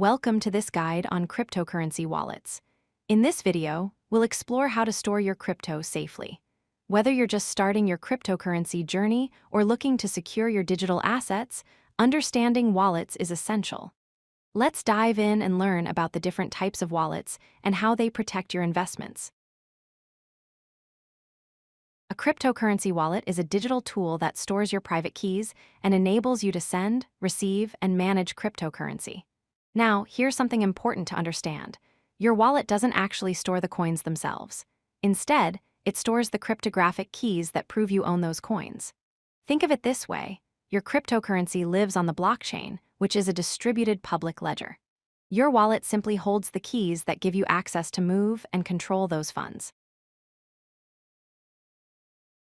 Welcome to this guide on cryptocurrency wallets. In this video, we'll explore how to store your crypto safely. Whether you're just starting your cryptocurrency journey or looking to secure your digital assets, understanding wallets is essential. Let's dive in and learn about the different types of wallets and how they protect your investments. A cryptocurrency wallet is a digital tool that stores your private keys and enables you to send, receive, and manage cryptocurrency. Now, here's something important to understand. Your wallet doesn't actually store the coins themselves. Instead, it stores the cryptographic keys that prove you own those coins. Think of it this way: your cryptocurrency lives on the blockchain, which is a distributed public ledger. Your wallet simply holds the keys that give you access to move and control those funds.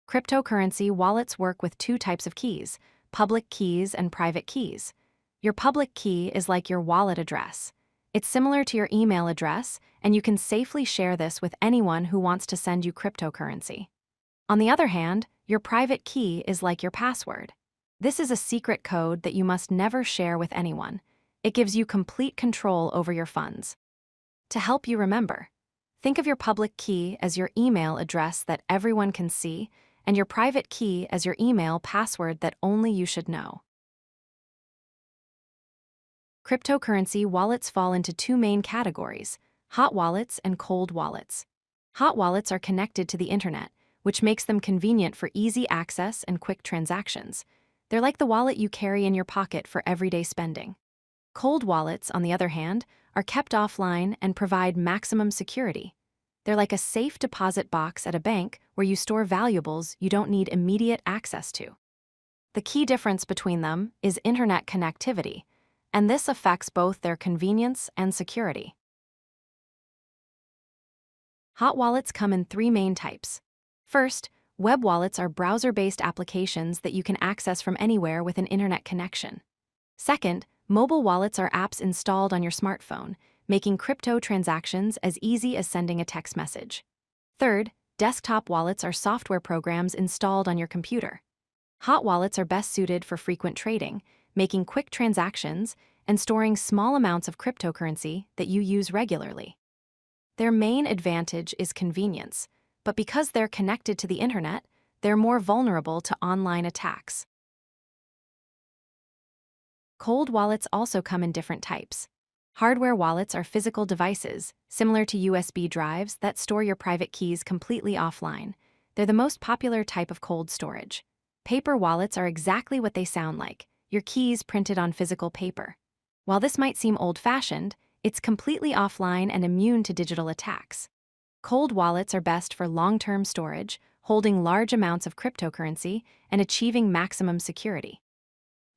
Cryptocurrency wallets work with two types of keys: public keys and private keys. Your public key is like your wallet address. It's similar to your email address, and you can safely share this with anyone who wants to send you cryptocurrency. On the other hand, your private key is like your password. This is a secret code that you must never share with anyone. It gives you complete control over your funds. To help you remember, think of your public key as your email address that everyone can see, and your private key as your email password that only you should know. Cryptocurrency wallets fall into two main categories: hot wallets and cold wallets. Hot wallets are connected to the internet, which makes them convenient for easy access and quick transactions. They're like the wallet you carry in your pocket for everyday spending. Cold wallets, on the other hand, are kept offline and provide maximum security. They're like a safe deposit box at a bank where you store valuables you don't need immediate access to. The key difference between them is internet connectivity, and this affects both their convenience and security. Hot wallets come in three main types. First, web wallets are browser-based applications that you can access from anywhere with an internet connection. Second, mobile wallets are apps installed on your smartphone, making crypto transactions as easy as sending a text message. Third, desktop wallets are software programs installed on your computer. Hot wallets are best suited for frequent trading, making quick transactions, and storing small amounts of cryptocurrency that you use regularly. Their main advantage is convenience, but because they're connected to the internet, they're more vulnerable to online attacks. Cold wallets also come in different types. Hardware wallets are physical devices, similar to USB drives, that store your private keys completely offline. They're the most popular type of cold storage. Paper wallets are exactly what they sound like: your keys printed on physical paper. While this might seem old-fashioned, it's completely offline and immune to digital attacks. Cold wallets are best for long-term storage, holding large amounts of cryptocurrency, and achieving maximum security.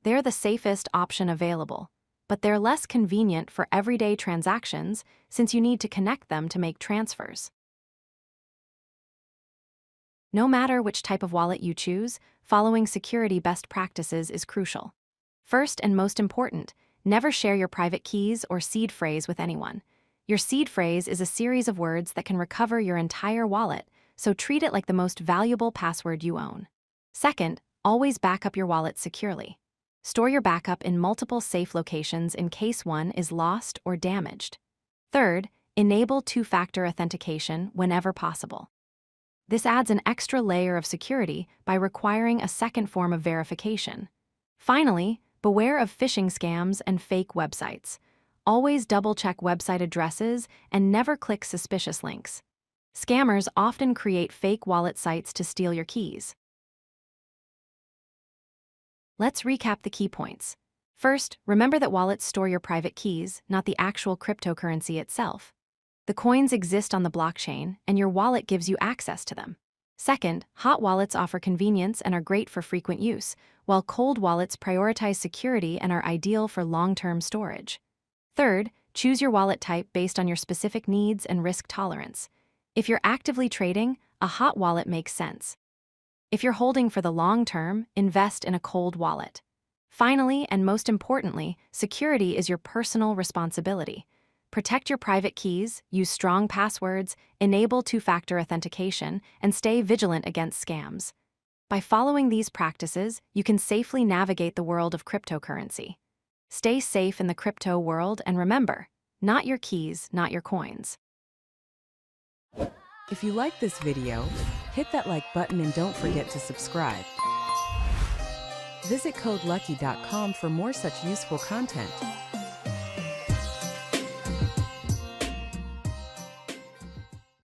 They're the safest option available, but they're less convenient for everyday transactions since you need to connect them to make transfers. No matter which type of wallet you choose, following security best practices is crucial. First and most important, never share your private keys or seed phrase with anyone. Your seed phrase is a series of words that can recover your entire wallet, so treat it like the most valuable password you own. Second, always back up your wallet securely. Store your backup in multiple safe locations in case one is lost or damaged. Third, enable two-factor authentication whenever possible. This adds an extra layer of security by requiring a second form of verification. Finally, beware of phishing scams and fake websites. Always double-check website addresses and never click suspicious links. Scammers often create fake wallet sites to steal your keys. Let's recap the key points. First, remember that wallets store your private keys, not the actual cryptocurrency itself. The coins exist on the blockchain, and your wallet gives you access to them. Second, hot wallets offer convenience and are great for frequent use, while cold wallets prioritize security and are ideal for long-term storage. Third, choose your wallet type based on your specific needs and risk tolerance. If you're actively trading, a hot wallet makes sense. If you're holding for the long term, invest in a cold wallet. Finally, and most importantly, security is your personal responsibility. Protect your private keys, use strong passwords, enable two-factor authentication, and stay vigilant against scams. By following these practices, you can safely navigate the world of cryptocurrency. Stay safe in the crypto world, and remember, not your keys, not your coins. If you like this video, hit that like button and don't forget to subscribe. Visit CodeLucky.com for more such useful content.